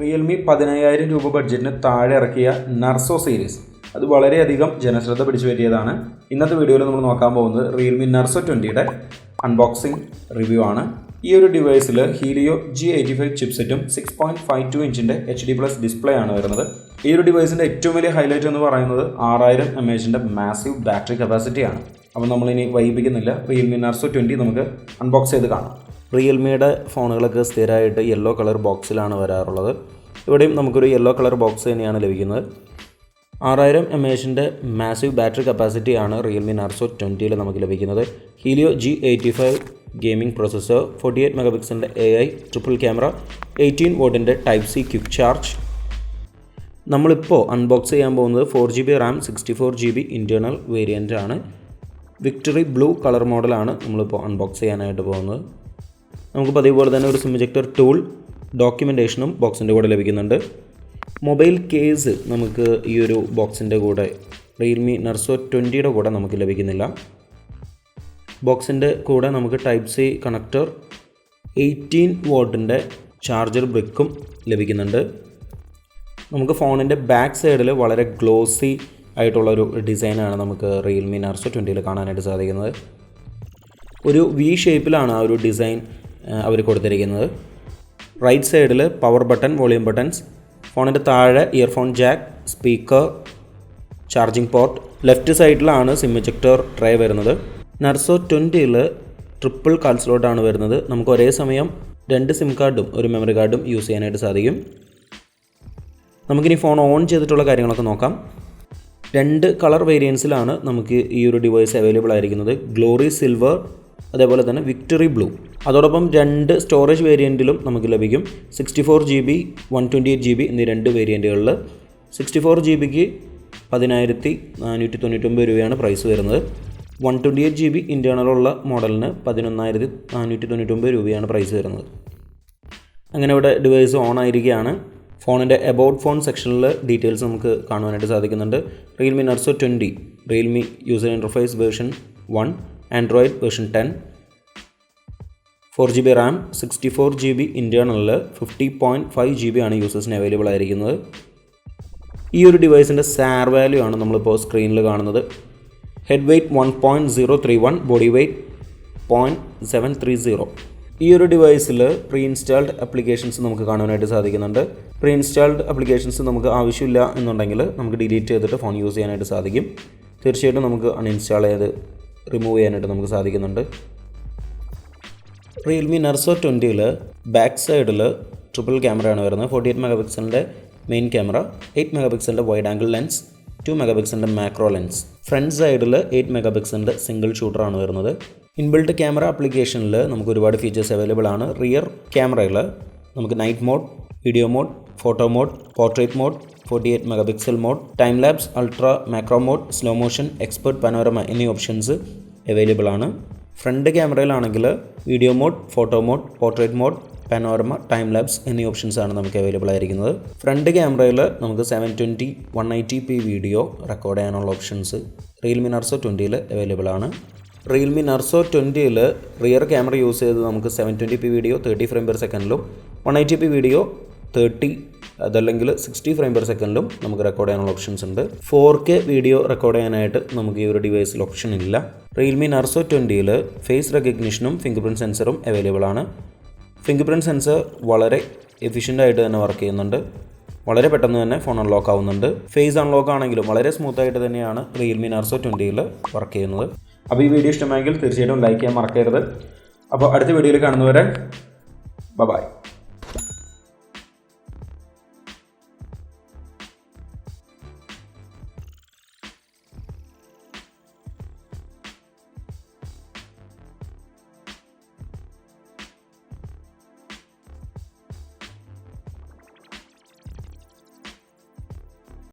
Realme 15,000 രൂപ ബഡ്ജറ്റിന് താഴെ ഇറക്കിയ നർസോ സീരീസ് അത് വളരെയധികം ജനശ്രദ്ധ പിടിച്ചു പറ്റിയതാണ്. ഇന്നത്തെ വീഡിയോയിൽ നമ്മൾ നോക്കാൻ പോകുന്നത് Realme Narzo 20യുടെ അൺബോക്സിംഗ് റിവ്യൂ ആണ്. ഈ ഒരു ഡിവൈസിൽ Helio G85 ചിപ്സെറ്റും 6.52 ഇഞ്ചിൻ്റെ HD+ ഡിസ്പ്ലേ ആണ് വരുന്നത്. ഈ ഒരു ഡിവൈസിൻ്റെ ഏറ്റവും വലിയ ഹൈലൈറ്റ് എന്ന് പറയുന്നത് 6000 mAhൻ്റെ മാസീവ് ബാറ്ററി കപ്പാസിറ്റിയാണ്. അപ്പോൾ നമ്മളിനി വൈകിപ്പിക്കുന്നില്ല, Realme Narzo 20 നമുക്ക് അൺബോക്സ് ചെയ്ത് കാണാം. റിയൽമിയുടെ ഫോണുകളൊക്കെ സ്ഥിരമായിട്ട് യെല്ലോ കളർ ബോക്സിലാണ് വരാറുള്ളത്. ഇവിടെയും നമുക്കൊരു യെല്ലോ കളർ ബോക്സ് തന്നെയാണ് ലഭിക്കുന്നത്. 6000 mAhൻ്റെ മാസീവ് ബാറ്ററി കപ്പാസിറ്റിയാണ് Realme Narzo 20യിൽ നമുക്ക് ലഭിക്കുന്നത്. Helio G85 ഗെയിമിംഗ് പ്രോസസ്സർ, 48 മെഗാപിക്സലിൻ്റെ AI ട്രിപ്പിൾ ക്യാമറ, 18 വോട്ടിൻ്റെ ടൈപ്പ് സി ക്വിക്ക് ചാർജ്. നമ്മളിപ്പോൾ അൺബോക്സ് ചെയ്യാൻ പോകുന്നത് 4GB RAM 64GB internal variant ആണ്. വിക്ടറി ബ്ലൂ കളർ മോഡലാണ് നമ്മളിപ്പോൾ അൺബോക്സ് ചെയ്യാനായിട്ട് പോകുന്നത്. നമുക്ക് പതിവുപോലെ തന്നെ ഒരു സിം ഇജക്ടർ ടൂൾ, ഡോക്യുമെൻറ്റേഷനും ബോക്സിൻ്റെ കൂടെ ലഭിക്കുന്നുണ്ട്. മൊബൈൽ കേസ് നമുക്ക് ഈ ഒരു ബോക്സിൻ്റെ കൂടെ Realme Narzo 20യുടെ കൂടെ നമുക്ക് ലഭിക്കുന്നില്ല. ബോക്സിൻ്റെ കൂടെ നമുക്ക് ടൈപ്പ് സി കണക്ടർ, 18 വോട്ടിൻ്റെ ചാർജർ ബ്രിക്കും ലഭിക്കുന്നുണ്ട്. നമുക്ക് ഫോണിൻ്റെ ബാക്ക് സൈഡിൽ വളരെ ഗ്ലോസി ആയിട്ടുള്ളൊരു ഡിസൈനാണ് നമുക്ക് Realme Narzo 20യിൽ കാണാനായിട്ട് സാധിക്കുന്നത്. ഒരു വി ഷേപ്പിലാണ് ആ ഒരു ഡിസൈൻ അവർ കൊടുത്തിരിക്കുന്നത്. റൈറ്റ് സൈഡിൽ പവർ ബട്ടൺ, വോളിയം ബട്ടൺസ്, ഫോണിൻ്റെ താഴെ earphone Jack, speaker, charging port. Left സൈഡിലാണ് സിം ഇജക്ടർ ട്രേ വരുന്നത്. Narzo 20യിൽ ട്രിപ്പിൾ കാൾ സ്ലോട്ടാണ് വരുന്നത്. നമുക്ക് ഒരേ സമയം 2 സിം കാർഡും ഒരു മെമ്മറി കാർഡും യൂസ് ചെയ്യാനായിട്ട് സാധിക്കും. നമുക്കിനി ഫോൺ ഓൺ ചെയ്തിട്ടുള്ള കാര്യങ്ങളൊക്കെ നോക്കാം. 2 കളർ വേരിയൻസിലാണ് നമുക്ക് ഈ ഒരു ഡിവൈസ് അവൈലബിൾ ആയിരിക്കുന്നത്. ഗ്ലോറി സിൽവർ, അതേപോലെ തന്നെ വിക്ടറി ബ്ലൂ. അതോടൊപ്പം 2 സ്റ്റോറേജ് വേരിയൻറ്റിലും നമുക്ക് ലഭിക്കും. 64GB 128GB എന്നീ 2 വേരിയൻറ്റുകളിൽ. 64GBക്ക് 10,499 രൂപയാണ് പ്രൈസ് വരുന്നത്. 128GB ഇൻറ്റേർണലുള്ള മോഡലിന് 11,499 രൂപയാണ് പ്രൈസ് വരുന്നത്. അങ്ങനെ ഇവിടെ ഡിവൈസ് ഓൺ ആയിരിക്കുകയാണ്. ഫോണിൻ്റെ എബൌട്ട് ഫോൺ സെക്ഷനിൽ ഡീറ്റെയിൽസ് നമുക്ക് കാണുവാനായിട്ട് സാധിക്കുന്നുണ്ട്. Realme Narzo 20, Realme user interface version 1, Android version 10, 4GB RAM, 64GB ഇൻറ്റേർണലിൽ 50.5GB ആണ് യൂസേഴ്സിന് അവൈലബിൾ ആയിരിക്കുന്നത്. ഈ ഒരു ഡിവൈസിൻ്റെ സാർ വാല്യൂ ആണ് നമ്മളിപ്പോൾ സ്ക്രീനിൽ കാണുന്നത്. Head weight 1.031, body weight 0.730. ഈ ഒരു ഡിവൈസിൽ പ്രീ ഇൻസ്റ്റാൾഡ് ആപ്ലിക്കേഷൻസ് നമുക്ക് കാണാനായിട്ട് സാധിക്കുന്നുണ്ട്. പ്രീ ഇൻസ്റ്റാൾഡ് ആപ്ലിക്കേഷൻസ് നമുക്ക് ആവശ്യമില്ല എന്നുണ്ടെങ്കിൽ നമുക്ക് ഡിലീറ്റ് ചെയ്തിട്ട് ഫോൺ യൂസ് ചെയ്യാനായിട്ട് സാധിക്കും. തീർച്ചയായിട്ടും നമുക്ക് അൺഇൻസ്റ്റാൾ ചെയ്ത് റിമൂവ് ചെയ്യാനായിട്ട് നമുക്ക് സാധിക്കുന്നുണ്ട്. Realme Narzo 20യിൽ ബാക്ക് സൈഡിൽ ട്രിപ്പിൾ ക്യാമറയാണ് വരുന്നത്. 48 മെഗാപിക്സലിൻ്റെ മെയിൻ ക്യാമറ, 8 മെഗാപിക്സലിൻ്റെ വൈഡ് ആംഗിൾ ലെൻസ്, 2 മെഗാപിക്സലിൻ്റെ മാക്രോ ലെൻസ്. ഫ്രണ്ട് സൈഡിൽ 8 മെഗാപിക്സലിൻ്റെ സിംഗിൾ ഷൂട്ടറാണ് വരുന്നത്. ഇൻബിൽട്ട് ക്യാമറ ആപ്ലിക്കേഷനിൽ നമുക്ക് ഒരുപാട് ഫീച്ചേഴ്സ് അവൈലബിൾ ആണ്. റിയർ ക്യാമറയിൽ നമുക്ക് night mode, video mode, photo mode, portrait mode, 48 megapixel mode, time lapse, ultra macro mode, slow motion, expert panorama എന്നീ ഓപ്ഷൻസ് അവൈലബിൾ ആണ്. ഫ്രണ്ട് ക്യാമറയിലാണെങ്കിൽ video mode, photo mode, portrait mode, panorama, time lapse എന്നീ options ആണ് നമുക്ക് available ആയിരിക്കുന്നത്. ഫ്രണ്ട് ക്യാമറയിൽ നമുക്ക് 720 180p വീഡിയോ റെക്കോർഡ് ചെയ്യാനുള്ള ഓപ്ഷൻസ് Realme Narzo 20യിൽ അവൈലബിൾ ആണ്. Realme Narzo 20യിൽ റിയർ ക്യാമറ യൂസ് ചെയ്ത് നമുക്ക് 720p video 30 frame per സെക്കൻഡിലും 180p video 30 അതല്ലെങ്കിൽ 60 ഫ്രെയിം പെർ സെക്കൻഡിലും നമുക്ക് റെക്കോർഡ് ചെയ്യാനുള്ള ഓപ്ഷൻസ് ഉണ്ട്. 4K വീഡിയോ റെക്കോർഡ് ചെയ്യാനായിട്ട് നമുക്ക് ഈ ഒരു ഡിവൈസിൽ ഓപ്ഷൻ ഇല്ല. Realme Narzo 20യിൽ ഫേസ് റെക്കഗ്നിഷനും ഫിംഗർ പ്രിൻറ്റ് സെൻസറും അവൈലബിൾ ആണ്. ഫിംഗർ പ്രിൻറ്റ് സെൻസർ വളരെ എഫിഷ്യൻ്റ് ആയിട്ട് തന്നെ വർക്ക് ചെയ്യുന്നുണ്ട്. വളരെ പെട്ടെന്ന് തന്നെ ഫോൺ അൺലോക്ക് ആവുന്നുണ്ട്. ഫേസ് അൺലോക്ക് ആണെങ്കിലും വളരെ സ്മൂത്തായിട്ട് തന്നെയാണ് Realme Narzo 20യിൽ വർക്ക് ചെയ്യുന്നത്. അപ്പോൾ ഈ വീഡിയോ ഇഷ്ടമായെങ്കിൽ തീർച്ചയായിട്ടും ലൈക്ക് ചെയ്യാൻ മറക്കരുത്. അപ്പോൾ അടുത്ത വീഡിയോയിൽ കാണുന്നവരെ ബൈ.